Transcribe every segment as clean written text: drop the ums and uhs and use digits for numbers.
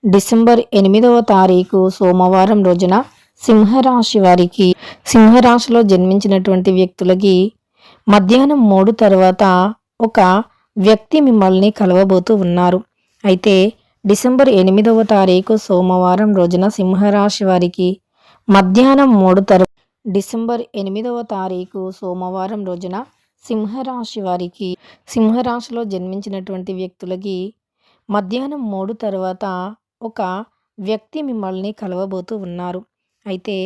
December 8వ తారీఖు సోమవారం రోజున సింహరాశి వారికి, సింహరాశిలో జన్మించినటువంటి వ్యక్తులకి మధ్యాహ్నం 3 తర్వాత ఒక వ్యక్తి మిమ్మల్ని కలవబోతూ ఉన్నారు. అయితే డిసెంబర్ 8వ తారీఖు సోమవారం రోజున సింహరాశి వారికి మధ్యాహ్నం 3 తర్వాత డిసెంబర్ 8వ తారీఖు సోమవారం రోజున సింహరాశి వారికి, సింహరాశిలో జన్మించినటువంటి వ్యక్తులకి మధ్యాహ్నం 3 తర్వాత ఒక వ్యక్తి మిమ్మల్ని కలవబోతూ ఉన్నారు. అయితే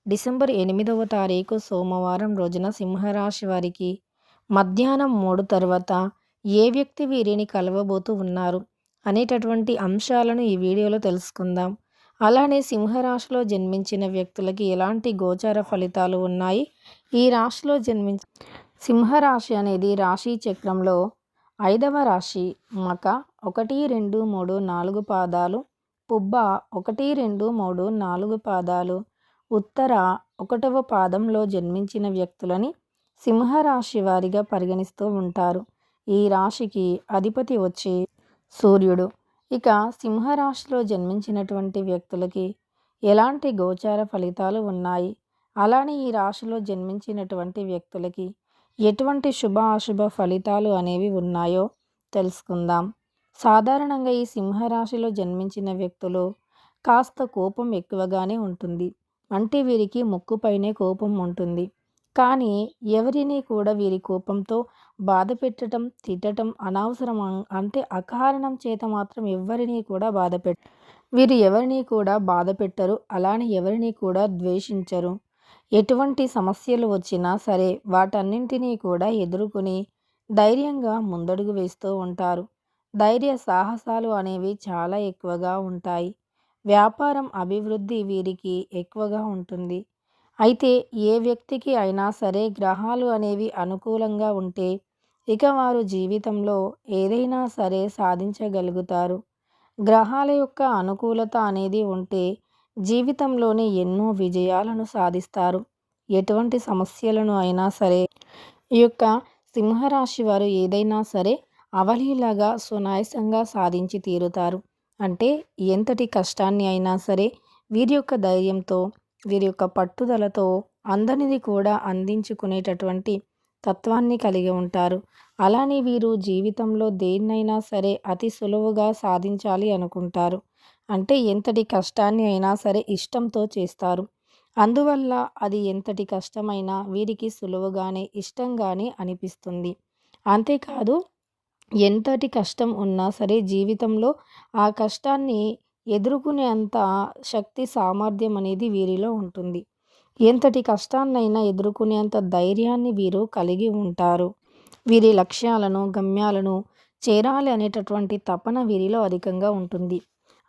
డిసెంబర్ 8వ తారీఖు సోమవారం రోజున సింహరాశి వారికి మధ్యాహ్నం 3 తర్వాత ఏ వ్యక్తి వీరిని కలవబోతూ ఉన్నారు అనేటటువంటి అంశాలను ఈ వీడియోలో తెలుసుకుందాం. అలానే సింహరాశిలో జన్మించిన వ్యక్తులకి ఎలాంటి గోచార ఫలితాలు ఉన్నాయి, ఈ రాశిలో సింహరాశి అనేది రాశి చక్రంలో 5వ రాశి. మక 1, 2, 3, 4 పాదాలు, పుబ్బ 1, 2, 3, 4 పాదాలు, ఉత్తర 1వ పాదంలో జన్మించిన వ్యక్తులని సింహరాశి వారిగా పరిగణిస్తూ ఉంటారు. ఈ రాశికి అధిపతి వచ్చి సూర్యుడు. ఇక సింహరాశిలో జన్మించినటువంటి వ్యక్తులకి ఎలాంటి గోచార ఫలితాలు ఉన్నాయి, అలానే ఈ రాశిలో జన్మించినటువంటి వ్యక్తులకి ఎటువంటి శుభ అశుభ ఫలితాలు అనేవి ఉన్నాయో తెలుసుకుందాం. సాధారణంగా ఈ సింహరాశిలో జన్మించిన వ్యక్తులు కాస్త కోపం ఎక్కువగానే ఉంటుంది. అంటే వీరికి ముక్కుపైనే కోపం ఉంటుంది. కానీ ఎవరిని కూడా వీరి కోపంతో బాధ పెట్టడం, తిట్టడం అనవసరం. అంటే అకారణం చేత మాత్రం ఎవరిని కూడా వీరు ఎవరిని కూడా బాధ పెట్టరు. అలానే ఎవరిని కూడా ద్వేషించరు. ఎటువంటి సమస్యలు వచ్చినా సరే వాటన్నింటినీ కూడా ఎదుర్కొని ధైర్యంగా ముందడుగు వేస్తూ ఉంటారు. ధైర్య సాహసాలు అనేవి చాలా ఎక్కువగా ఉంటాయి. వ్యాపారం అభివృద్ధి వీరికి ఎక్కువగా ఉంటుంది. అయితే ఏ వ్యక్తికి అయినా సరే గ్రహాలు అనేవి అనుకూలంగా ఉంటే ఇక వారు జీవితంలో ఏదైనా సరే సాధించగలుగుతారు. గ్రహాల యొక్క అనుకూలత అనేది ఉంటే జీవితంలోనే ఎన్నో విజయాలను సాధిస్తారు. ఎటువంటి సమస్యలను అయినా సరే ఈ యొక్క సింహరాశి వారు ఏదైనా సరే అవలీలగా సునాయాసంగా సాధించి తీరుతారు. అంటే ఎంతటి కష్టాన్ని అయినా సరే వీరి యొక్క ధైర్యంతో, వీరి యొక్క పట్టుదలతో అందరిది కూడా అందించుకునేటటువంటి తత్వాన్ని కలిగి ఉంటారు. అలానే వీరు జీవితంలో దేన్నైనా సరే అతి సులువుగా సాధించాలి అనుకుంటారు. అంటే ఎంతటి కష్టాన్ని అయినా సరే ఇష్టంతో చేస్తారు. అందువల్ల అది ఎంతటి కష్టమైనా వీరికి సులువుగానే, ఇష్టంగానే అనిపిస్తుంది. అంతేకాదు ఎంతటి కష్టం ఉన్నా సరే జీవితంలో ఆ కష్టాన్ని ఎదుర్కొనేంత శక్తి, సామర్థ్యం అనేది వీరిలో ఉంటుంది. ఎంతటి కష్టాన్నైనా ఎదుర్కొనేంత ధైర్యాన్ని వీరు కలిగి ఉంటారు. వీరి లక్ష్యాలను, గమ్యాలను చేరాలి అనేటటువంటి తపన వీరిలో అధికంగా ఉంటుంది.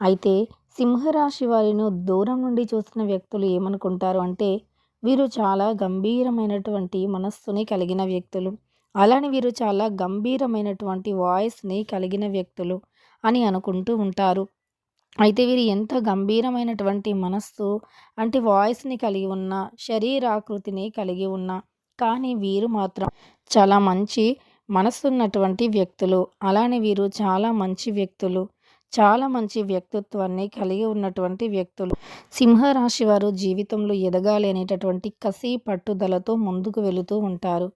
అయితే సింహరాశి వారిని దూరం నుండి చూసిన వ్యక్తులు ఏమనుకుంటారు అంటే వీరు చాలా గంభీరమైనటువంటి మనస్సుని కలిగిన వ్యక్తులు, అలానే వీరు చాలా గంభీరమైనటువంటి వాయిస్ని కలిగిన వ్యక్తులు అని అనుకుంటూ ఉంటారు. అయితే వీరు ఎంత గంభీరమైనటువంటి మనస్సు అంటే వాయిస్ని కలిగి ఉన్న, శరీరాకృతిని కలిగి ఉన్న, కానీ వీరు మాత్రం చాలా మంచి మనస్సున్నటువంటి వ్యక్తులు. అలానే వీరు చాలా మంచి వ్యక్తులు, చాలా మంచి వ్యక్తిత్వాన్ని కలిగి ఉన్నటువంటి వ్యక్తులు. సింహరాశి వారు జీవితంలో ఎదగాలి అనేటటువంటి కసి, పట్టుదలతో ముందుకు వెళుతూ ఉంటారు.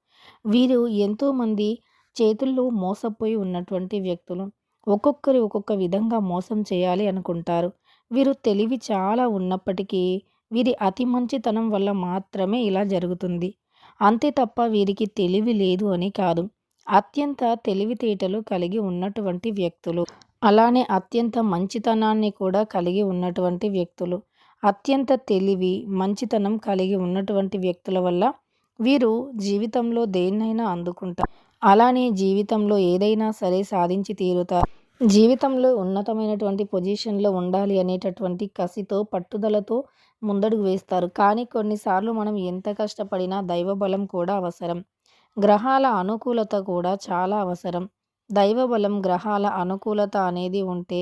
వీరు ఎంతోమంది చేతుల్లో మోసపోయి ఉన్నటువంటి వ్యక్తులు. ఒక్కొక్కరు ఒక్కొక్క విధంగా మోసం చేయాలి అనుకుంటారు. వీరు తెలివి చాలా ఉన్నప్పటికీ వీరి అతి మంచితనం వల్ల మాత్రమే ఇలా జరుగుతుంది. అంతే తప్ప వీరికి తెలివి లేదు అని కాదు. అత్యంత తెలివితేటలు కలిగి ఉన్నటువంటి వ్యక్తులు, అలానే అత్యంత మంచితనాన్ని కూడా కలిగి ఉన్నటువంటి వ్యక్తులు. అత్యంత తెలివి, మంచితనం కలిగి ఉన్నటువంటి వ్యక్తుల వల్ల వీరు జీవితంలో దేన్నైనా అందుకుంటారు. అలానే జీవితంలో ఏదైనా సరే సాధించి తీరుతారు. జీవితంలో ఉన్నతమైనటువంటి పొజిషన్లో ఉండాలి అనేటటువంటి కసితో, పట్టుదలతో ముందడుగు వేస్తారు. కానీ కొన్నిసార్లు మనం ఎంత కష్టపడినా దైవబలం కూడా అవసరం. గ్రహాల అనుకూలత కూడా చాలా అవసరం. దైవబలం, గ్రహాల అనుకూలత అనేది ఉంటే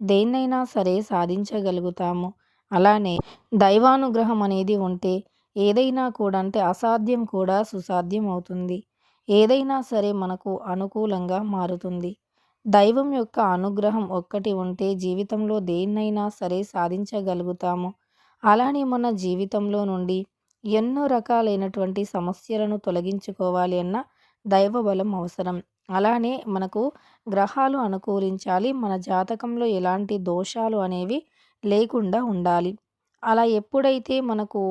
దేన్నైనా సరే సాధించగలుగుతాము. అలానే దైవానుగ్రహం అనేది ఉంటే ఏదైనా కూడా అంటే అసాధ్యం కూడా సుసాధ్యం అవుతుంది. ఏదైనా సరే మనకు అనుకూలంగా మారుతుంది. దైవం యొక్క అనుగ్రహం ఒక్కటి ఉంటే జీవితంలో దేన్నైనా సరే సాధించగలుగుతాము. అలానే మన జీవితంలో నుండి ఎన్నో రకాలైనటువంటి సమస్యలను తొలగించుకోవాలి అన్న దైవ బలం అవసరం. అలానే మనకు గ్రహాలు అనుకూలించాలి. మన జాతకంలో ఎలాంటి దోషాలు అనేవి లేకుండా ఉండాలి. అలా ఎప్పుడైతే మనకు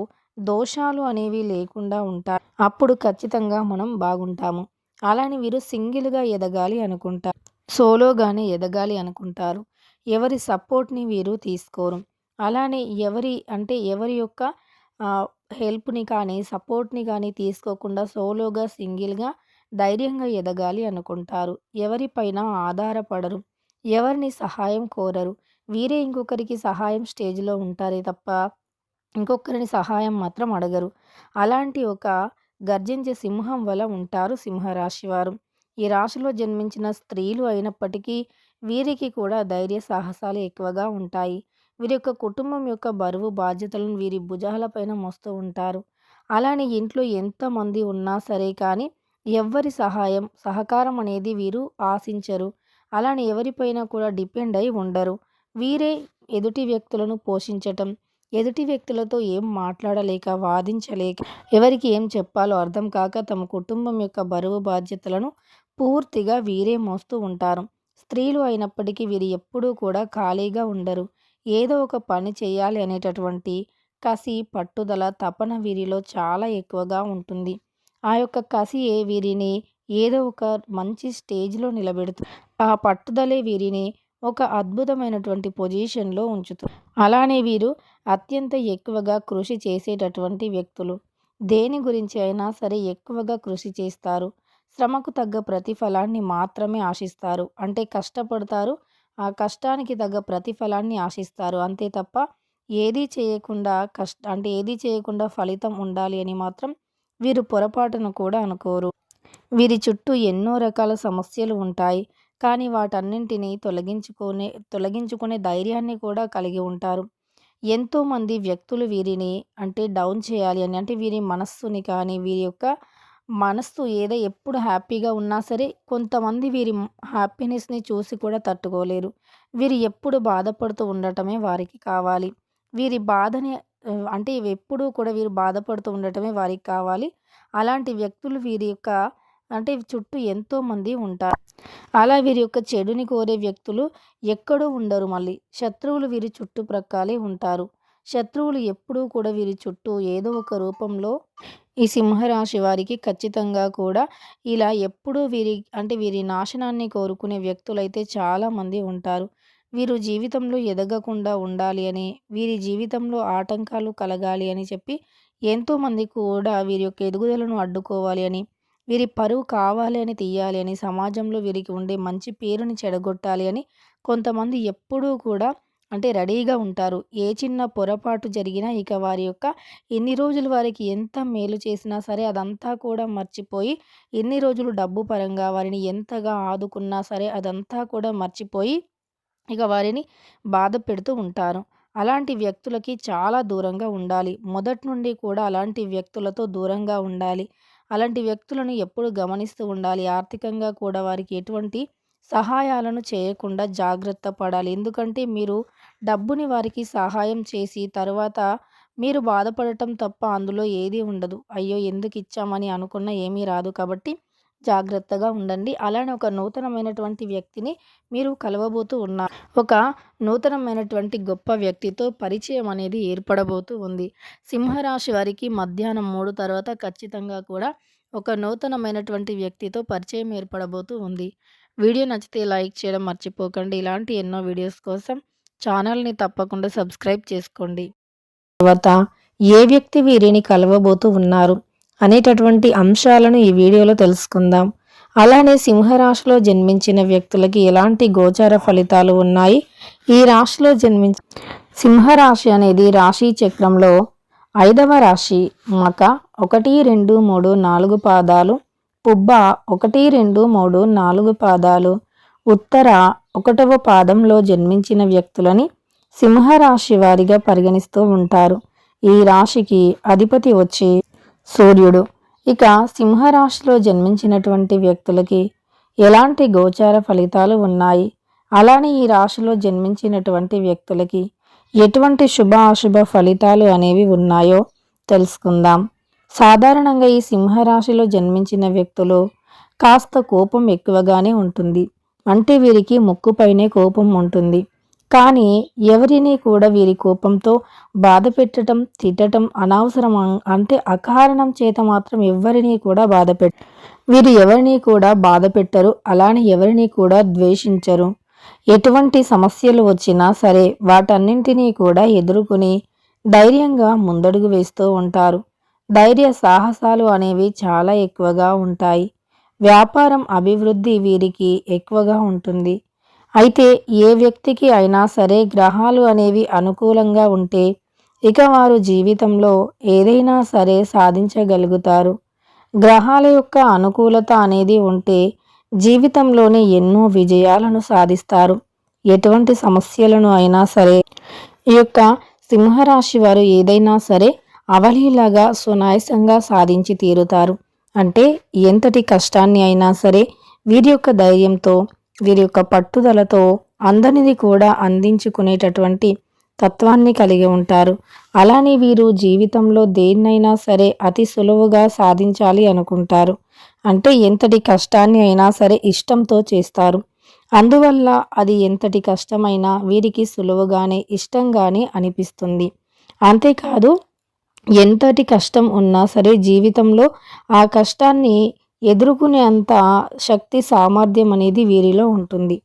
దోషాలు అనేవి లేకుండా ఉంటాయి, అప్పుడు ఖచ్చితంగా మనం బాగుంటాము. అలానే వీరు సింగిల్‌గా ఎదగాలి అనుకుంటారు. సోలోగానే ఎదగాలి అనుకుంటారు. ఎవరి సపోర్ట్‌ని వీరు తీసుకోరు. అలానే ఎవరి యొక్క హెల్ప్‌ని కానీ, సపోర్ట్‌ని కానీ తీసుకోకుండా సోలోగా, సింగిల్‌గా ధైర్యంగా ఎదగాలి అనుకుంటారు. ఎవరిపైన ఆధారపడరు. ఎవరిని సహాయం కోరరు. వీరే ఇంకొకరికి సహాయం స్టేజ్‌లో ఉంటారే తప్ప ఇంకొకరిని సహాయం మాత్రం అడగరు. అలాంటి ఒక గర్జించే సింహం వల ఉంటారు సింహరాశి వారు. ఈ రాశిలో జన్మించిన స్త్రీలు అయినప్పటికీ వీరికి కూడా ధైర్య సాహసాలు ఎక్కువగా ఉంటాయి. వీరి యొక్క కుటుంబం యొక్క బరువు బాధ్యతలను వీరి భుజాలపైన మోస్తూ ఉంటారు. అలానే ఇంట్లో ఎంతమంది ఉన్నా సరే కానీ ఎవ్వరి సహకారం అనేది వీరు ఆశించరు. అలానే ఎవరిపైన కూడా డిపెండ్ అయి ఉండరు. వీరే ఎదుటి వ్యక్తులను పోషించటం, ఎదుటి వ్యక్తులతో ఏం మాట్లాడలేక, వాదించలేక, ఎవరికి ఏం చెప్పాలో అర్థం కాక తమ కుటుంబం యొక్క బరువు బాధ్యతలను పూర్తిగా వీరే మోస్తూ ఉంటారు. స్త్రీలు అయినప్పటికీ వీరు ఎప్పుడూ కూడా ఖాళీగా ఉండరు. ఏదో ఒక పని చేయాలి అనేటటువంటి కసి, పట్టుదల, తపన వీరిలో చాలా ఎక్కువగా ఉంటుంది. ఆ యొక్క కసియే వీరిని ఏదో ఒక మంచి స్టేజ్‌లో నిలబెడుతుంది. ఆ పట్టుదలే వీరిని ఒక అద్భుతమైనటువంటి పొజిషన్‌లో ఉంచుతుంది. అలానే వీరు అత్యంత ఎక్కువగా కృషి చేసేటటువంటి వ్యక్తులు. దేని గురించి అయినా సరే ఎక్కువగా కృషి చేస్తారు. శ్రమకు తగ్గ ప్రతిఫలాన్ని మాత్రమే ఆశిస్తారు. అంటే కష్టపడతారు. ఆ కష్టానికి తగ్గ ప్రతిఫలాన్ని ఆశిస్తారు. అంతే తప్ప ఏదీ చేయకుండా ఫలితం ఉండాలి అని మాత్రం వీరు పొరపాటున కూడా అనుకోరు. వీరి చుట్టూ ఎన్నో రకాల సమస్యలు ఉంటాయి. కానీ వాటన్నింటినీ తొలగించుకునే ధైర్యాన్ని కూడా కలిగి ఉంటారు. ఎంతోమంది వ్యక్తులు వీరిని డౌన్ చేయాలి అని, వీరి మనస్సుని కానీ, వీరి యొక్క మనస్సు ఎప్పుడు హ్యాపీగా ఉన్నా సరే కొంతమంది వీరి హ్యాపీనెస్‌ని చూసి కూడా తట్టుకోలేరు. వీరు ఎప్పుడు బాధపడుతూ ఉండటమే వారికి కావాలి. వీరి బాధని ఎప్పుడూ కూడా వీరు బాధపడుతూ ఉండటమే వారికి కావాలి. అలాంటి వ్యక్తులు వీరి యొక్క చుట్టూ ఎంతోమంది ఉంటారు. అలా వీరి యొక్క చెడుని కోరే వ్యక్తులు ఎక్కడో ఉండరు. మళ్ళీ శత్రువులు వీరి చుట్టుప్రక్కలే ఉంటారు. శత్రువులు ఎప్పుడూ కూడా వీరి చుట్టూ ఏదో ఒక రూపంలో ఈ సింహరాశి వారికి ఖచ్చితంగా కూడా ఇలా ఎప్పుడూ వీరి నాశనాన్ని కోరుకునే వ్యక్తులైతే చాలామంది ఉంటారు. వీరు జీవితంలో ఎదగకుండా ఉండాలి అని, వీరి జీవితంలో ఆటంకాలు కలగాలి అని చెప్పి ఎంతోమంది కూడా వీరి యొక్క ఎదుగుదలను అడ్డుకోవాలి అని, వీరి పరువు కావాలి అని తీయాలి అని, సమాజంలో వీరికి ఉండే మంచి పేరుని చెడగొట్టాలి అని కొంతమంది ఎప్పుడూ కూడా రెడీగా ఉంటారు. ఏ చిన్న పొరపాటు జరిగినా ఇక వారి యొక్క ఎన్ని రోజులు వారికి ఎంత మేలు చేసినా సరే అదంతా కూడా మర్చిపోయి, ఎన్ని రోజులు డబ్బు పరంగా వారిని ఎంతగా ఆదుకున్నా సరే అదంతా కూడా మర్చిపోయి ఇక వారిని బాధ పెడుతూ ఉంటారు. అలాంటి వ్యక్తులకి చాలా దూరంగా ఉండాలి. మొదటి నుండి కూడా అలాంటి వ్యక్తులతో దూరంగా ఉండాలి. అలాంటి వ్యక్తులను ఎప్పుడు గమనిస్తూ ఉండాలి. ఆర్థికంగా కూడా వారికి ఎటువంటి సహాయాలను చేయకుండా జాగ్రత్త పడాలి. ఎందుకంటే మీరు డబ్బుని వారికి సహాయం చేసి తర్వాత మీరు బాధపడటం తప్ప అందులో ఏదీ ఉండదు. అయ్యో ఎందుకు ఇచ్చామని అనుకున్న ఏమీ రాదు. కాబట్టి జాగ్రత్తగా ఉండండి. అలానే ఒక నూతనమైనటువంటి వ్యక్తిని మీరు కలవబోతూ ఉన్నారు. ఒక నూతనమైనటువంటి గొప్ప వ్యక్తితో పరిచయం అనేది ఏర్పడబోతూ ఉంది. సింహరాశి వారికి మధ్యాహ్నం 3 తర్వాత ఖచ్చితంగా కూడా ఒక నూతనమైనటువంటి వ్యక్తితో పరిచయం ఏర్పడబోతూ ఉంది. వీడియో నచ్చితే లైక్ చేయడం మర్చిపోకండి. ఇలాంటి ఎన్నో వీడియోస్ కోసం ఛానల్ని తప్పకుండా సబ్స్క్రైబ్ చేసుకోండి. తర్వాత ఏ వ్యక్తి వీరిని కలవబోతూ ఉన్నారు అనేటటువంటి అంశాలను ఈ వీడియోలో తెలుసుకుందాం. అలానే సింహరాశిలో జన్మించిన వ్యక్తులకి ఎలాంటి గోచార ఫలితాలు ఉన్నాయి, ఈ రాశిలో సింహరాశి అనేది రాశి చక్రంలో 5వ రాశి. మక 1, 2, 3, 4 పాదాలు, పుబ్బ 1, 2, 3, 4 పాదాలు, ఉత్తర 1వ పాదంలో జన్మించిన వ్యక్తులని సింహరాశి వారిగా పరిగణిస్తూ ఉంటారు. ఈ రాశికి అధిపతి వచ్చి సూర్యుడు. ఇక సింహరాశిలో జన్మించినటువంటి వ్యక్తులకి ఎలాంటి గోచార ఫలితాలు ఉన్నాయి, అలానే ఈ రాశిలో జన్మించినటువంటి వ్యక్తులకి ఎటువంటి శుభ అశుభ ఫలితాలు అనేవి ఉన్నాయో తెలుసుకుందాం. సాధారణంగా ఈ సింహరాశిలో జన్మించిన వ్యక్తులు కాస్త కోపం ఎక్కువగానే ఉంటుంది. అంటే వీరికి ముక్కుపైనే కోపం ఉంటుంది. కానీ ఎవరిని కూడా వీరి కోపంతో బాధ పెట్టడం, తిట్టడం అనవసరం. అంటే అకారణం చేత మాత్రం ఎవరిని కూడా వీరు ఎవరిని కూడా బాధ పెట్టరు. అలానే ఎవరిని కూడా ద్వేషించరు. ఎటువంటి సమస్యలు వచ్చినా సరే వాటన్నింటినీ కూడా ఎదుర్కొని ధైర్యంగా ముందడుగు వేస్తూ ఉంటారు. ధైర్య సాహసాలు అనేవి చాలా ఎక్కువగా ఉంటాయి. వ్యాపారం అభివృద్ధి వీరికి ఎక్కువగా ఉంటుంది. అయితే ఏ వ్యక్తికి అయినా సరే గ్రహాలు అనేవి అనుకూలంగా ఉంటే ఇక వారు జీవితంలో ఏదైనా సరే సాధించగలుగుతారు. గ్రహాల యొక్క అనుకూలత అనేది ఉంటే జీవితంలోనే ఎన్నో విజయాలను సాధిస్తారు. ఎటువంటి సమస్యలను అయినా సరే ఈ యొక్క సింహరాశి వారు ఏదైనా సరే అవలీలగా సునాయాసంగా సాధించి తీరుతారు. అంటే ఎంతటి కష్టాన్ని అయినా సరే వీరి యొక్క ధైర్యంతో, వీరి యొక్క పట్టుదలతో అందరిది కూడా అందించుకునేటటువంటి తత్వాన్ని కలిగి ఉంటారు. అలానే వీరు జీవితంలో దేన్నైనా సరే అతి సులువుగా సాధించాలి అనుకుంటారు. అంటే ఎంతటి కష్టాన్ని అయినా సరే ఇష్టంతో చేస్తారు. అందువల్ల అది ఎంతటి కష్టమైనా వీరికి సులువుగానే ఇష్టంగానే అనిపిస్తుంది. అంతేకాదు ఎంతటి కష్టం ఉన్నా సరే జీవితంలో ఆ కష్టాన్ని ఎదుర్కొనే అంత శక్తి సామర్థ్యం అనేది వీరిలో ఉంటుంది.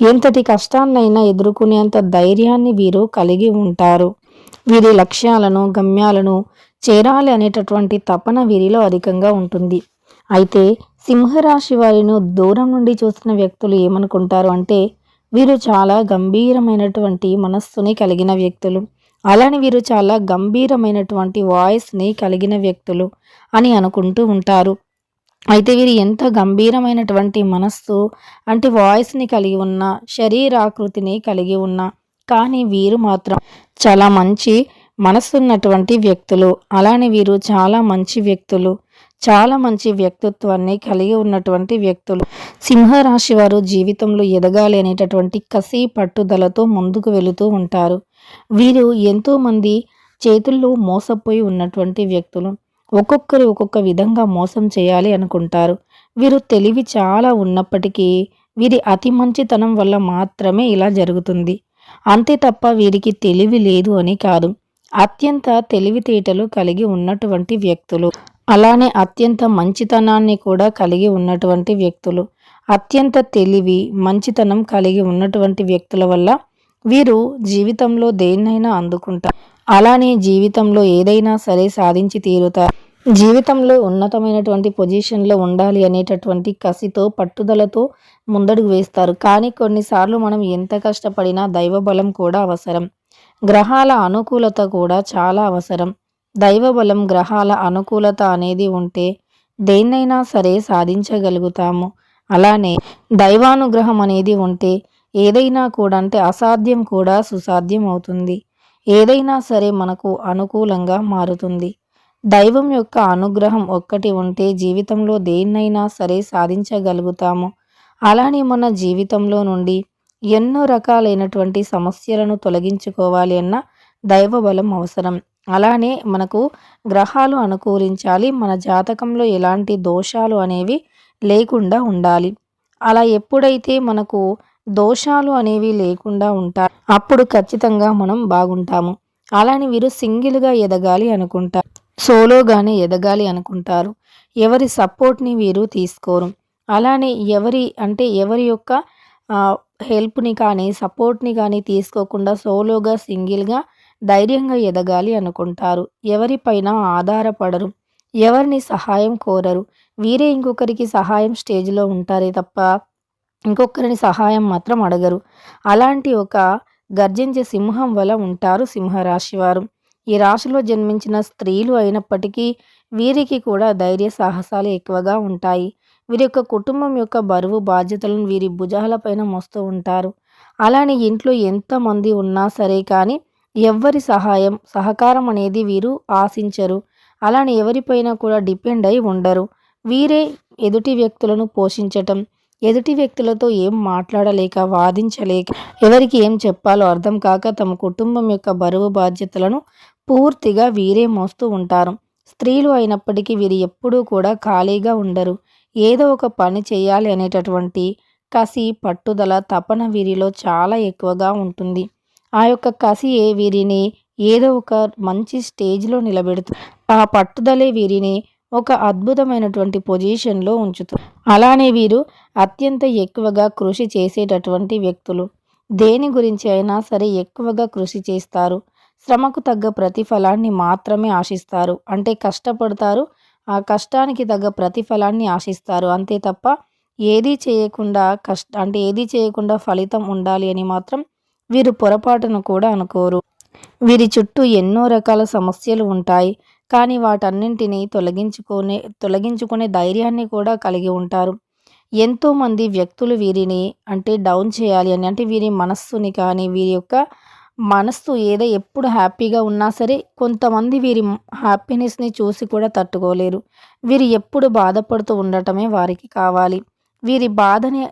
ఎంతటి కష్టాన్నైనా ఎదుర్కొనేంత ధైర్యాన్ని వీరు కలిగి ఉంటారు. వీరి లక్ష్యాలను, గమ్యాలను చేరాలి అనేటటువంటి తపన వీరిలో అధికంగా ఉంటుంది. అయితే సింహరాశి వారిని దూరం నుండి చూసిన వ్యక్తులు ఏమనుకుంటారు అంటే వీరు చాలా గంభీరమైనటువంటి మనస్సుని కలిగిన వ్యక్తులు, అలానే వీరు చాలా గంభీరమైనటువంటి వాయిస్ని కలిగిన వ్యక్తులు అని అనుకుంటూ ఉంటారు. అయితే వీరు ఎంత గంభీరమైనటువంటి మనస్సు అంటే వాయిస్ని కలిగి ఉన్న, శరీరాకృతిని కలిగి ఉన్న, కానీ వీరు మాత్రం చాలా మంచి మనస్సున్నటువంటి వ్యక్తులు. అలానే వీరు చాలా మంచి వ్యక్తులు, చాలా మంచి వ్యక్తిత్వాన్ని కలిగి ఉన్నటువంటి వ్యక్తులు. సింహరాశి వారు జీవితంలో ఎదగాలి అనేటటువంటి కసి పట్టుదలతో ముందుకు వెళుతూ ఉంటారు. వీరు ఎంతోమంది చేతుల్లో మోసపోయి ఉన్నటువంటి వ్యక్తులు. ఒక్కొక్కరు ఒక్కొక్క విధంగా మోసం చేయాలి అనుకుంటారు. వీరు తెలివి చాలా ఉన్నప్పటికీ వీరి అతి మంచితనం వల్ల మాత్రమే ఇలా జరుగుతుంది. అంతే తప్ప వీరికి తెలివి లేదు అని కాదు. అత్యంత తెలివితేటలు కలిగి ఉన్నటువంటి వ్యక్తులు, అలానే అత్యంత మంచితనాన్ని కూడా కలిగి ఉన్నటువంటి వ్యక్తులు, అత్యంత తెలివి మంచితనం కలిగి ఉన్నటువంటి వ్యక్తుల వల్ల వీరు జీవితంలో దేన్నైనా అందుకుంటారు. అలానే జీవితంలో ఏదైనా సరే సాధించి తీరుతారు. జీవితంలో ఉన్నతమైనటువంటి పొజిషన్లో ఉండాలి అనేటటువంటి కసితో, పట్టుదలతో ముందడుగు వేస్తారు. కానీ కొన్నిసార్లు మనం ఎంత కష్టపడినా దైవబలం కూడా అవసరం. గ్రహాల అనుకూలత కూడా చాలా అవసరం. దైవబలం, గ్రహాల అనుకూలత అనేది ఉంటే దేన్నైనా సరే సాధించగలుగుతాము. అలానే దైవానుగ్రహం అనేది ఉంటే ఏదైనా కూడా అంటే అసాధ్యం కూడా సుసాధ్యం అవుతుంది. ఏదైనా సరే మనకు అనుకూలంగా మారుతుంది. దైవం యొక్క అనుగ్రహం ఒక్కటి ఉంటే జీవితంలో దేన్నైనా సరే సాధించగలుగుతాము. అలానే మన జీవితంలో నుండి ఎన్నో రకాలైనటువంటి సమస్యలను తొలగించుకోవాలి అన్న దైవబలం అవసరం. అలానే మనకు గ్రహాలు అనుకూలించాలి. మన జాతకంలో ఎలాంటి దోషాలు అనేవి లేకుండా ఉండాలి. అలా ఎప్పుడైతే మనకు దోషాలు అనేవి లేకుండా ఉంటాయి అప్పుడు ఖచ్చితంగా మనం బాగుంటాము. అలానే వీరు సింగిల్గా ఎదగాలి అనుకుంటారు, సోలోగానే ఎదగాలి అనుకుంటారు. ఎవరి సపోర్ట్ని వీరు తీసుకోరు. అలానే ఎవరి యొక్క హెల్ప్ని కానీ సపోర్ట్ని కానీ తీసుకోకుండా సోలోగా సింగిల్గా ధైర్యంగా ఎదగాలి అనుకుంటారు. ఎవరిపైన ఆధారపడరు, ఎవరిని సహాయం కోరరు. వీరే ఇంకొకరికి సహాయం స్టేజ్లో ఉంటారే తప్ప ఇంకొకరిని సహాయం మాత్రం అడగరు. అలాంటి ఒక గర్జించే సింహం వల్ల ఉంటారు సింహరాశి వారు. ఈ రాశిలో జన్మించిన స్త్రీలు అయినప్పటికీ వీరికి కూడా ధైర్య సాహసాలు ఎక్కువగా ఉంటాయి. వీరి యొక్క కుటుంబం యొక్క బరువు బాధ్యతలను వీరి భుజాలపైన మోస్తూ ఉంటారు. అలానే ఇంట్లో ఎంతమంది ఉన్నా సరే కానీ ఎవ్వరి సహకారం అనేది వీరు ఆశించరు. అలానే ఎవరిపైన కూడా డిపెండ్ అయి ఉండరు. వీరే ఎదుటి వ్యక్తులను పోషించటం, ఎదుటి వ్యక్తులతో ఏం మాట్లాడలేక, వాదించలేక, ఎవరికి ఏం చెప్పాలో అర్థం కాక తమ కుటుంబం యొక్క బరువు బాధ్యతలను పూర్తిగా వీరే మోస్తూ ఉంటారు. స్త్రీలు అయినప్పటికీ వీరు ఎప్పుడూ కూడా ఖాళీగా ఉండరు. ఏదో ఒక పని చేయాలి అనేటటువంటి కసి, పట్టుదల, తపన వీరిలో చాలా ఎక్కువగా ఉంటుంది. ఆ యొక్క కసియే వీరిని ఏదో ఒక మంచి స్టేజ్‌లో నిలబెడుతుంది. ఆ పట్టుదలే వీరిని ఒక అద్భుతమైనటువంటి పొజిషన్‌లో ఉంచుతుంది. అలానే వీరు అత్యంత ఎక్కువగా కృషి చేసేటటువంటి వ్యక్తులు. దేని గురించి అయినా సరే ఎక్కువగా కృషి చేస్తారు. శ్రమకు తగ్గ ప్రతిఫలాన్ని మాత్రమే ఆశిస్తారు. అంటే కష్టపడతారు. ఆ కష్టానికి తగ్గ ప్రతిఫలాన్ని ఆశిస్తారు. అంతే తప్ప ఏదీ చేయకుండా అంటే ఏదీ చేయకుండా ఫలితం ఉండాలి అని మాత్రం వీరు పొరపాటును కూడా అనుకోరు. వీరి చుట్టూ ఎన్నో రకాల సమస్యలు ఉంటాయి. కానీ వాటన్నింటినీ తొలగించుకునే ధైర్యాన్ని కూడా కలిగి ఉంటారు. ఎంతోమంది వ్యక్తులు వీరిని అంటే డౌన్ చేయాలి అని అంటే వీరి మనస్సుని కానీ వీరి యొక్క మనస్సు ఎప్పుడు హ్యాపీగా ఉన్నా సరే కొంతమంది వీరి హ్యాపీనెస్‌ని చూసి కూడా తట్టుకోలేరు. వీరు ఎప్పుడు బాధపడుతూ ఉండటమే వారికి కావాలి. వీరి బాధని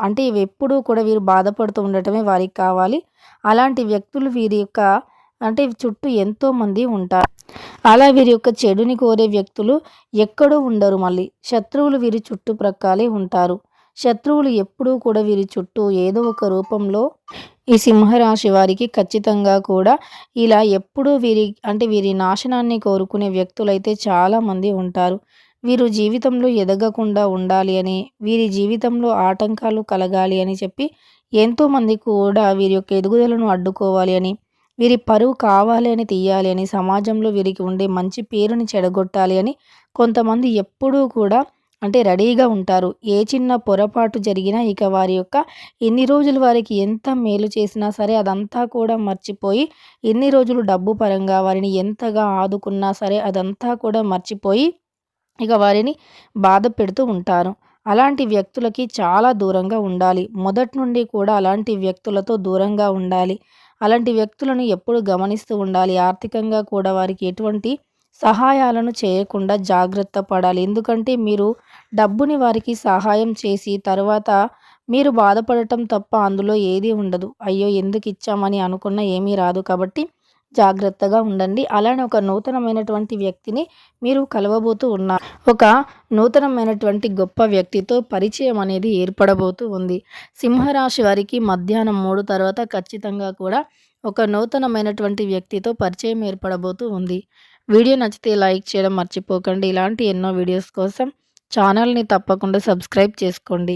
అంటే ఎప్పుడూ కూడా వీరు బాధపడుతూ ఉండటమే వారికి కావాలి. అలాంటి వ్యక్తులు వీరి యొక్క అంటే చుట్టూ ఎంతోమంది ఉంటారు. అలా వీరి యొక్క చెడుని కోరే వ్యక్తులు ఎక్కడో ఉండరు మళ్ళీ. శత్రువులు వీరి చుట్టుప్రక్కలే ఉంటారు. శత్రువులు ఎప్పుడూ కూడా వీరి చుట్టూ ఏదో ఒక రూపంలో ఈ సింహరాశి వారికి ఖచ్చితంగా కూడా ఇలా ఎప్పుడూ వీరి నాశనాన్ని కోరుకునే వ్యక్తులైతే చాలామంది ఉంటారు. వీరు జీవితంలో ఎదగకుండా ఉండాలి అని, వీరి జీవితంలో ఆటంకాలు కలగాలి అని చెప్పి ఎంతోమంది కూడా వీరి యొక్క ఎదుగుదలను అడ్డుకోవాలి అని, వీరి పరువు కావాలి అని తీయాలి అని, సమాజంలో వీరికి ఉండే మంచి పేరుని చెడగొట్టాలి అని కొంతమంది ఎప్పుడూ కూడా అంటే రెడీగా ఉంటారు. ఏ చిన్న పొరపాటు జరిగినా ఇక వారి యొక్క ఇన్ని రోజులు వారికి ఎంత మేలు చేసినా సరే అదంతా కూడా మర్చిపోయి, ఇన్ని రోజులు డబ్బు పరంగా వారిని ఎంతగా ఆదుకున్నా సరే అదంతా కూడా మర్చిపోయి ఇక వారిని బాధ పెడుతూ ఉంటారు. అలాంటి వ్యక్తులకి చాలా దూరంగా ఉండాలి. మొదటి నుండి కూడా అలాంటి వ్యక్తులతో దూరంగా ఉండాలి. అలాంటి వ్యక్తులను ఎప్పుడు గమనిస్తూ ఉండాలి. ఆర్థికంగా కూడా వారికి ఎటువంటి సహాయాలను చేయకుండా జాగ్రత్త పడాలి. ఎందుకంటే మీరు డబ్బుని వారికి సహాయం చేసి తర్వాత మీరు బాధపడటం తప్ప అందులో ఏదీ ఉండదు. అయ్యో! ఎందుకు ఇచ్చామని అనుకున్న ఏమీ రాదు. కాబట్టి జాగ్రత్తగా ఉండండి. అలానే ఒక నూతనమైనటువంటి వ్యక్తిని మీరు కలవబోతూ ఉన్నారు. ఒక నూతనమైనటువంటి గొప్ప వ్యక్తితో పరిచయం అనేది ఏర్పడబోతూ ఉంది. సింహరాశి వారికి మధ్యాహ్నం 3 తర్వాత ఖచ్చితంగా కూడా ఒక నూతనమైనటువంటి వ్యక్తితో పరిచయం ఏర్పడబోతూ ఉంది. వీడియో నచ్చితే లైక్ చేయడం మర్చిపోకండి. ఇలాంటి ఎన్నో వీడియోస్ కోసం ఛానల్ని తప్పకుండా సబ్స్క్రైబ్ చేసుకోండి.